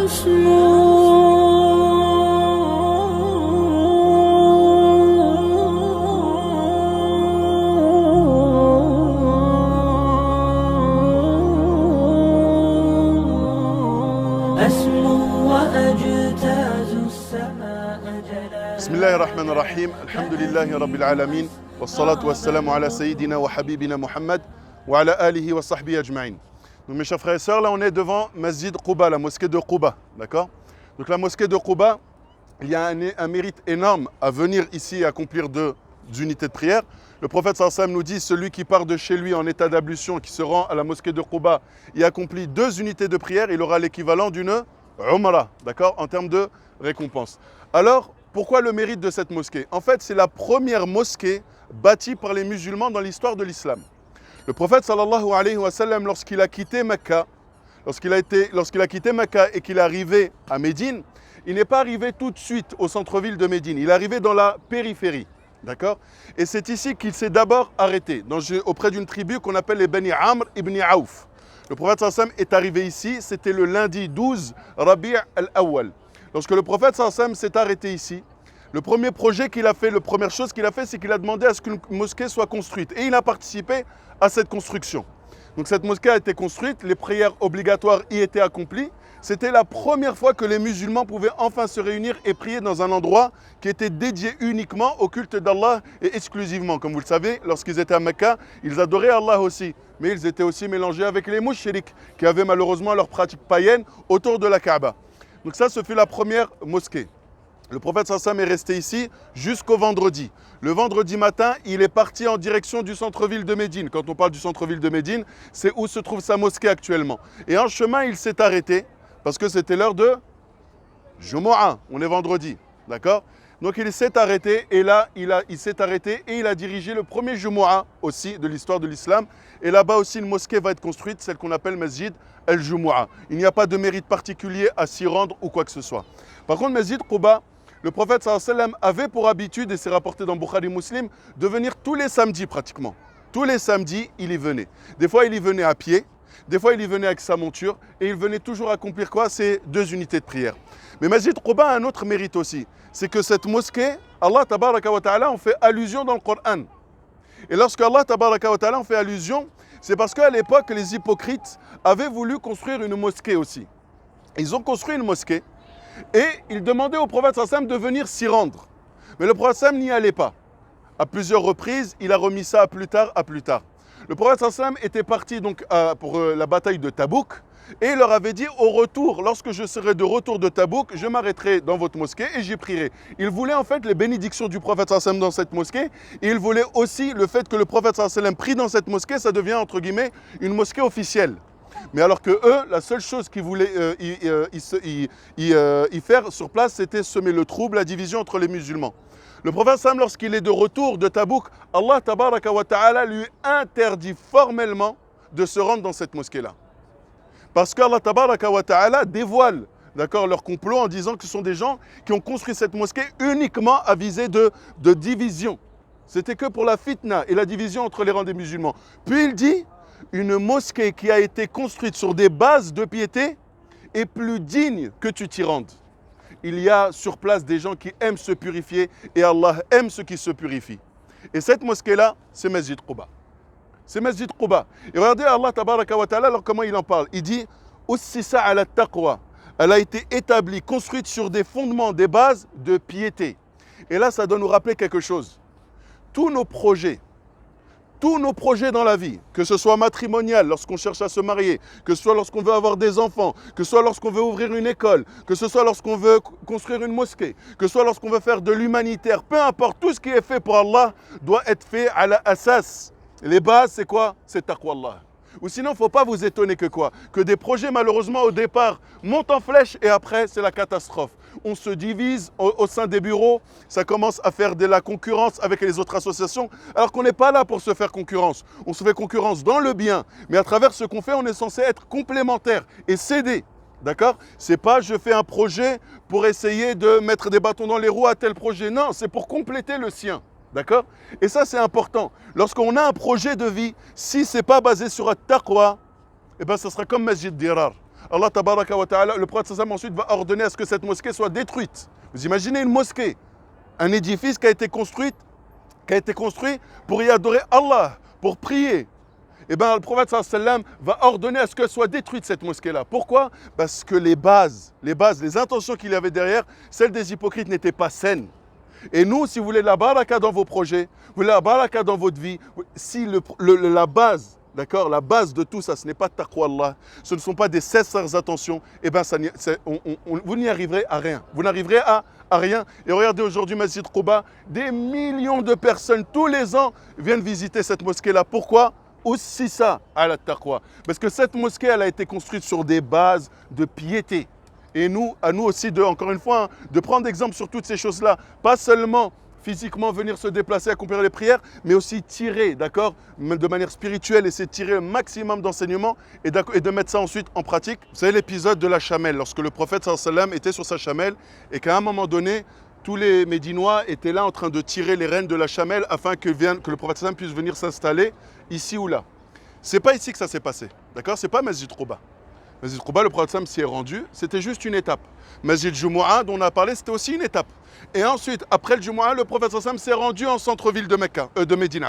بسم الله الرحمن الرحيم الحمد لله رب العالمين والصلاة والسلام على سيدنا وحبيبنا Muhammad وعلى آله وصحبه أجمعين. Donc mes chers frères et sœurs, là on est devant Masjid Quba, la mosquée de Quba, d'accord? Donc la mosquée de Quba, il y a un mérite énorme à venir ici et accomplir deux unités de prière. Le prophète sallallahu alayhi wa sallam nous dit, celui qui part de chez lui en état d'ablution, qui se rend à la mosquée de Quba et accomplit deux unités de prière, il aura l'équivalent d'une Umrah, d'accord, en termes de récompense. Alors, pourquoi le mérite de cette mosquée? En fait, c'est la première mosquée bâtie par les musulmans dans l'histoire de l'islam. Le prophète sallallahu alayhi wa sallam, lorsqu'il a quitté Mecca, lorsqu'il a quitté Mecca et qu'il est arrivé à Médine, il n'est pas arrivé tout de suite au centre-ville de Médine, il est arrivé dans la périphérie, d'accord? Et c'est ici qu'il s'est d'abord arrêté, auprès d'une tribu qu'on appelle les Bani Amr ibn Aouf. Le prophète sallallahu alayhi wa sallam est arrivé ici, c'était le lundi 12 Rabi' al-Awwal. Lorsque le prophète sallallahu alayhi wa sallam s'est arrêté ici, le premier projet qu'il a fait, la première chose qu'il a fait, c'est qu'il a demandé à ce qu'une mosquée soit construite. Et il a participé à cette construction. Donc cette mosquée a été construite, les prières obligatoires y étaient accomplies. C'était la première fois que les musulmans pouvaient enfin se réunir et prier dans un endroit qui était dédié uniquement au culte d'Allah et exclusivement. Comme vous le savez, lorsqu'ils étaient à Mecca, ils adoraient Allah aussi. Mais ils étaient aussi mélangés avec les mouchriks qui avaient malheureusement leur pratique païenne autour de la Kaaba. Donc ça, ce fut la première mosquée. Le prophète sallallahu alayhi wa sallam est resté ici jusqu'au vendredi. Le vendredi matin, il est parti en direction du centre-ville de Médine. Quand on parle du centre-ville de Médine, c'est où se trouve sa mosquée actuellement. Et en chemin, il s'est arrêté parce que c'était l'heure de Jumu'ah. On est vendredi, d'accord? Donc il s'est arrêté et là, il s'est arrêté et il a dirigé le premier Jumu'ah aussi de l'histoire de l'islam. Et là-bas aussi, une mosquée va être construite, celle qu'on appelle Masjid al-Jumu'ah. Il n'y a pas de mérite particulier à s'y rendre ou quoi que ce soit. Par contre, Masjid Quba, le prophète sallallahu alayhi wa sallam avait pour habitude, et c'est rapporté dans Bukhari Muslim, de venir tous les samedis pratiquement. Tous les samedis, il y venait. Des fois, il y venait à pied, des fois, il y venait avec sa monture, et il venait toujours accomplir quoi? Ces deux unités de prière. Mais Masjid Quba a un autre mérite aussi, c'est que cette mosquée, Allah tabaraka wa ta'ala en fait allusion dans le Coran. Et lorsque Allah tabaraka wa ta'ala en fait allusion, c'est parce qu'à l'époque, les hypocrites avaient voulu construire une mosquée aussi. Ils ont construit une mosquée, et il demandait au prophète sallallahu alayhi wa sallam de venir s'y rendre. Mais le prophète sallallahu alayhi wa sallam n'y allait pas. À plusieurs reprises, il a remis ça à plus tard. Le prophète sallallahu alayhi wa sallam était parti donc pour la bataille de Tabouk et il leur avait dit au retour, lorsque je serai de retour de Tabouk, je m'arrêterai dans votre mosquée et j'y prierai. Il voulait en fait les bénédictions du prophète sallallahu alayhi wa sallam dans cette mosquée et il voulait aussi le fait que le prophète sallallahu alayhi wa sallam prie dans cette mosquée, ça devient entre guillemets une mosquée officielle. Mais alors que eux, la seule chose qu'ils voulaient y faire sur place, c'était semer le trouble, la division entre les musulmans. Le prophète sallam, lorsqu'il est de retour de Tabouk, Allah tabaraka wa ta'ala lui interdit formellement de se rendre dans cette mosquée-là. Parce qu'Allah tabaraka wa ta'ala dévoile, d'accord, leur complot en disant que ce sont des gens qui ont construit cette mosquée uniquement à visée de division. C'était que pour la fitna et la division entre les rangs des musulmans. Puis il dit, une mosquée qui a été construite sur des bases de piété est plus digne que tu t'y rendes. Il y a sur place des gens qui aiment se purifier et Allah aime ceux qui se purifient. Et cette mosquée-là, c'est Masjid Quba. C'est Masjid Quba. Et regardez Allah tabaraka wa ta'ala, alors comment il en parle. Il dit « Ussisa ala taqwa ». Elle a été établie, construite sur des fondements, des bases de piété. Et là, ça doit nous rappeler quelque chose. Tous nos projets dans la vie, que ce soit matrimonial, lorsqu'on cherche à se marier, que ce soit lorsqu'on veut avoir des enfants, que ce soit lorsqu'on veut ouvrir une école, que ce soit lorsqu'on veut construire une mosquée, que ce soit lorsqu'on veut faire de l'humanitaire, peu importe, tout ce qui est fait pour Allah doit être fait à la asas. Les bases, c'est quoi? C'est taqwa Allah. Ou sinon, il ne faut pas vous étonner que quoi? Que des projets, malheureusement, au départ, montent en flèche et après, c'est la catastrophe. On se divise au sein des bureaux, ça commence à faire de la concurrence avec les autres associations, alors qu'on n'est pas là pour se faire concurrence. On se fait concurrence dans le bien, mais à travers ce qu'on fait, on est censé être complémentaire et s'aider. D'accord? C'est pas je fais un projet pour essayer de mettre des bâtons dans les roues à tel projet. Non, c'est pour compléter le sien. D'accord? Et ça, c'est important. Lorsqu'on a un projet de vie, si ce n'est pas basé sur un taqwa, eh ben, ça sera comme Masjid Dirar. Allah tabaraka wa ta'ala, le prophète sallam ensuite va ordonner à ce que cette mosquée soit détruite. Vous imaginez une mosquée, un édifice qui a été construit pour y adorer Allah, pour prier. Eh bien, le prophète sallam va ordonner à ce que soit détruite cette mosquée-là. Pourquoi? Parce que les intentions qu'il y avait derrière, celles des hypocrites n'étaient pas saines. Et nous, si vous voulez la baraka dans vos projets, vous voulez la baraka dans votre vie, si la base, d'accord, la base de tout ça, ce n'est pas taqwa Allah, ce ne sont pas des sincères attentions, eh bien, vous n'y arriverez à rien. Vous n'arriverez à rien. Et regardez aujourd'hui, Masjid Quba, des millions de personnes tous les ans viennent visiter cette mosquée-là. Pourquoi? Aussi ça, à la taqwa. Parce que cette mosquée, elle a été construite sur des bases de piété. Et à nous aussi, encore une fois, de prendre exemple sur toutes ces choses-là. Pas seulement physiquement venir se déplacer, accomplir les prières, mais aussi tirer, d'accord, de manière spirituelle, essayer de tirer un maximum d'enseignements et de mettre ça ensuite en pratique. Vous savez l'épisode de la chamelle, lorsque le prophète sallallahu alayhi wa sallam était sur sa chamelle et qu'à un moment donné, tous les Médinois étaient là en train de tirer les rênes de la chamelle afin que le prophète sallallahu alayhi wa sallam puisse venir s'installer ici ou là. C'est pas ici que ça s'est passé, d'accord? C'est pas Masjid Quba. Masjid Quba, le prophète sallam s'y est rendu, c'était juste une étape. Masjid Jumu'ah, dont on a parlé, c'était aussi une étape. Et ensuite, après le Jumu'ah, le prophète sallam s'est rendu en centre-ville de Médine.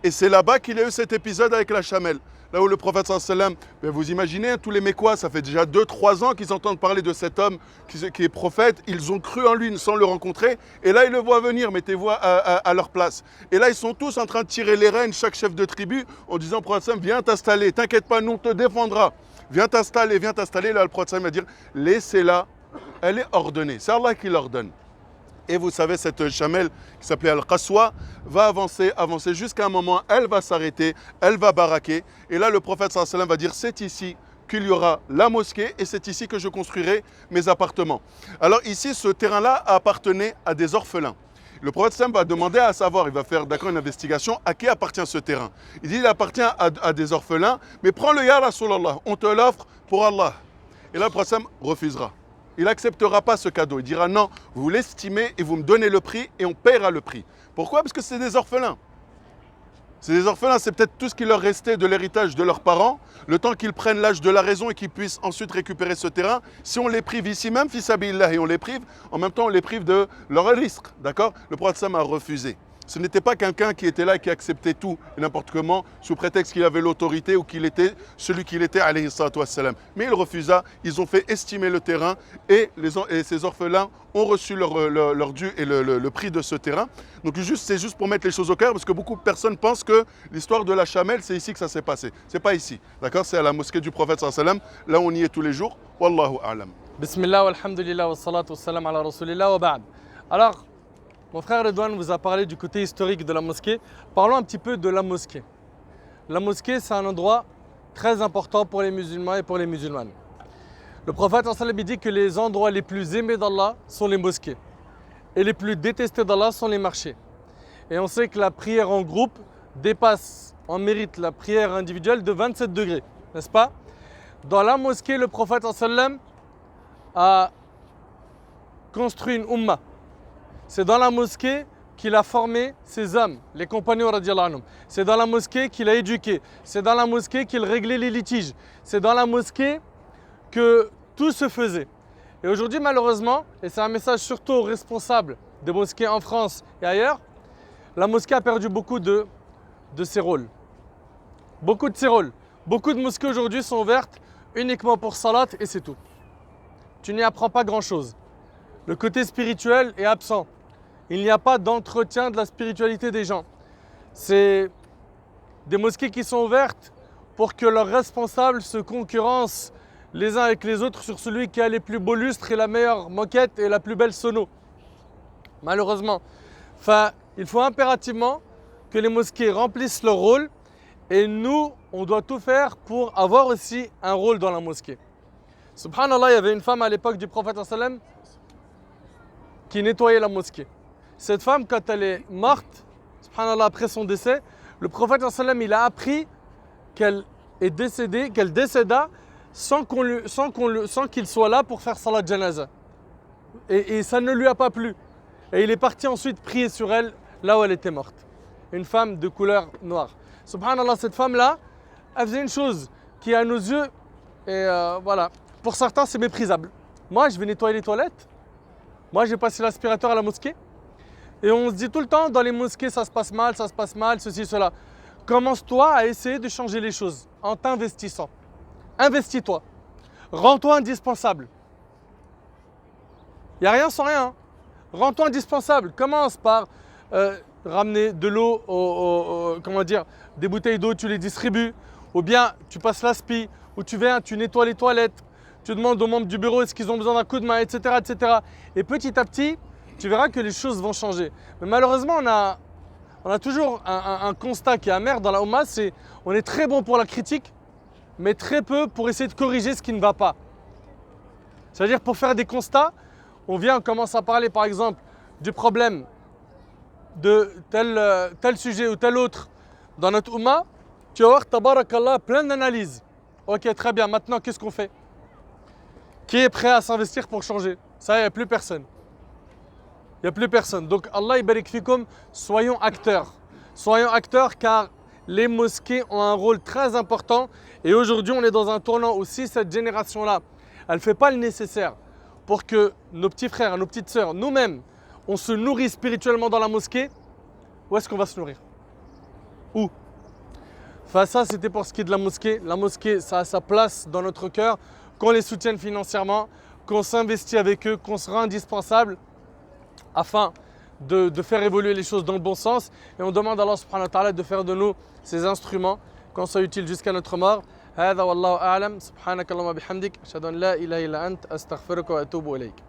Et c'est là-bas qu'il y a eu cet épisode avec la chamelle. Là où le prophète sallam, vous imaginez, tous les Mécois, ça fait déjà 2-3 ans qu'ils entendent parler de cet homme qui est prophète. Ils ont cru en lui sans le rencontrer. Et là, ils le voient venir, mettez-vous à leur place. Et là, ils sont tous en train de tirer les rênes, chaque chef de tribu, en disant, prophète sallam, viens t'installer, t'inquiète pas, nous on te défendra. Viens t'installer. Là, le prophète va dire, laissez-la, elle est ordonnée. C'est Allah qui l'ordonne. Et vous savez, cette chamelle qui s'appelait Al-Qaswa va avancer jusqu'à un moment, elle va s'arrêter, elle va baraquer. Et là, le prophète sallallahu alayhi wa sallam va dire, c'est ici qu'il y aura la mosquée et c'est ici que je construirai mes appartements. Alors ici, ce terrain-là appartenait à des orphelins. Le prophète sallam va demander à savoir, il va faire d'accord une investigation, à qui appartient ce terrain. Il dit, il appartient à des orphelins, mais prends-le ya Rasulallah, on te l'offre pour Allah. Et là, le prophète sallam refusera. Il n'acceptera pas ce cadeau. Il dira non, vous l'estimez et vous me donnez le prix et on paiera le prix. Pourquoi? Parce que c'est des orphelins. C'est des orphelins, c'est peut-être tout ce qui leur restait de l'héritage de leurs parents, le temps qu'ils prennent l'âge de la raison et qu'ils puissent ensuite récupérer ce terrain. Si on les prive ici même, fils sabilillah, et on les prive, en même temps on les prive de leur risque. D'accord? Le prophète Sam a refusé. Ce n'était pas quelqu'un qui était là et qui acceptait tout et n'importe comment, sous prétexte qu'il avait l'autorité ou qu'il était celui qu'il était, alayhi salatu wassalam. Mais il refusa, ils ont fait estimer le terrain et ces orphelins ont reçu leur dû et le prix de ce terrain. Donc c'est juste pour mettre les choses au clair, parce que beaucoup de personnes pensent que l'histoire de la chamelle, c'est ici que ça s'est passé. C'est pas ici, d'accord? C'est à la mosquée du prophète sallallahu alayhi wa sallam, là où on y est tous les jours. Wallahu a'lam. Bismillah, walhamdulillah, wa salatu wa salam ala rasulillah wa ba'd. Alors, mon frère Redouane vous a parlé du côté historique de la mosquée. Parlons un petit peu de la mosquée. La mosquée, c'est un endroit très important pour les musulmans et pour les musulmanes. Le prophète sallallahu alayhi wa sallam dit que les endroits les plus aimés d'Allah sont les mosquées. Et les plus détestés d'Allah sont les marchés. Et on sait que la prière en groupe dépasse en mérite la prière individuelle de 27 degrés, n'est-ce pas? Dans la mosquée, le prophète sallallahu alayhi wa sallam a construit une umma. C'est dans la mosquée qu'il a formé ses hommes, les compagnons radiallahu anhum. C'est dans la mosquée qu'il a éduqué. C'est dans la mosquée qu'il réglait les litiges. C'est dans la mosquée que tout se faisait. Et aujourd'hui, malheureusement, et c'est un message surtout aux responsables des mosquées en France et ailleurs, la mosquée a perdu beaucoup de ses rôles. Beaucoup de ses rôles. Beaucoup de mosquées aujourd'hui sont ouvertes uniquement pour salat et c'est tout. Tu n'y apprends pas grand-chose. Le côté spirituel est absent. Il n'y a pas d'entretien de la spiritualité des gens. C'est des mosquées qui sont ouvertes pour que leurs responsables se concurrencent les uns avec les autres sur celui qui a les plus beaux lustres et la meilleure moquette et la plus belle sono. Malheureusement. Enfin, il faut impérativement que les mosquées remplissent leur rôle et nous, on doit tout faire pour avoir aussi un rôle dans la mosquée. Subhanallah, il y avait une femme à l'époque du prophète sallam qui nettoyait la mosquée. Cette femme, quand elle est morte, subhanallah, après son décès, le prophète sallam, il a appris qu'elle est décédée, qu'elle décéda sans qu'il soit là pour faire salat janaza. Et ça ne lui a pas plu. Et il est parti ensuite prier sur elle, là où elle était morte. Une femme de couleur noire. Subhanallah, cette femme-là, elle faisait une chose qui à nos yeux Et voilà. Pour certains, c'est méprisable. Moi, je vais nettoyer les toilettes. Moi, j'ai passé l'aspirateur à la mosquée. Et on se dit tout le temps, dans les mosquées, ça se passe mal, ceci, cela. Commence-toi à essayer de changer les choses en t'investissant. Investis-toi. Rends-toi indispensable. Il n'y a rien sans rien. Hein. Rends-toi indispensable. Commence par ramener de l'eau, comment dire, des bouteilles d'eau, tu les distribues. Ou bien tu passes l'aspi, ou tu viens, tu nettoies les toilettes. Tu demandes aux membres du bureau est-ce qu'ils ont besoin d'un coup de main, etc., etc. Et petit à petit, tu verras que les choses vont changer. Mais malheureusement, on a toujours un constat qui est amer dans la Oumma, c'est on est très bon pour la critique, mais très peu pour essayer de corriger ce qui ne va pas. C'est-à-dire pour faire des constats, on commence à parler par exemple du problème de tel sujet ou tel autre dans notre Oumma, tu vas voir, tabarakallah, plein d'analyses. Ok, très bien, maintenant qu'est-ce qu'on fait? Qui est prêt à s'investir pour changer? Ça, il n'y a plus personne. Il n'y a plus personne. Donc Allah barik fikum, soyons acteurs. Soyons acteurs car les mosquées ont un rôle très important. Et aujourd'hui, on est dans un tournant aussi, cette génération-là, elle ne fait pas le nécessaire pour que nos petits frères, nos petites sœurs, nous-mêmes, on se nourrit spirituellement dans la mosquée. Où est-ce qu'on va se nourrir? Où? Enfin, ça, c'était pour ce qui est de la mosquée. La mosquée, ça a sa place dans notre cœur. Qu'on les soutienne financièrement, qu'on s'investit avec eux, qu'on sera indispensable afin de faire évoluer les choses dans le bon sens. Et on demande à Allah subhanahu wa ta'ala de faire de nous ces instruments, qu'on soit utile jusqu'à notre mort. هذا والله أعلم سبحانك اللهم وبحمدك أشهد أن لا إله إلا أنت أستغفرك وأتوب إليك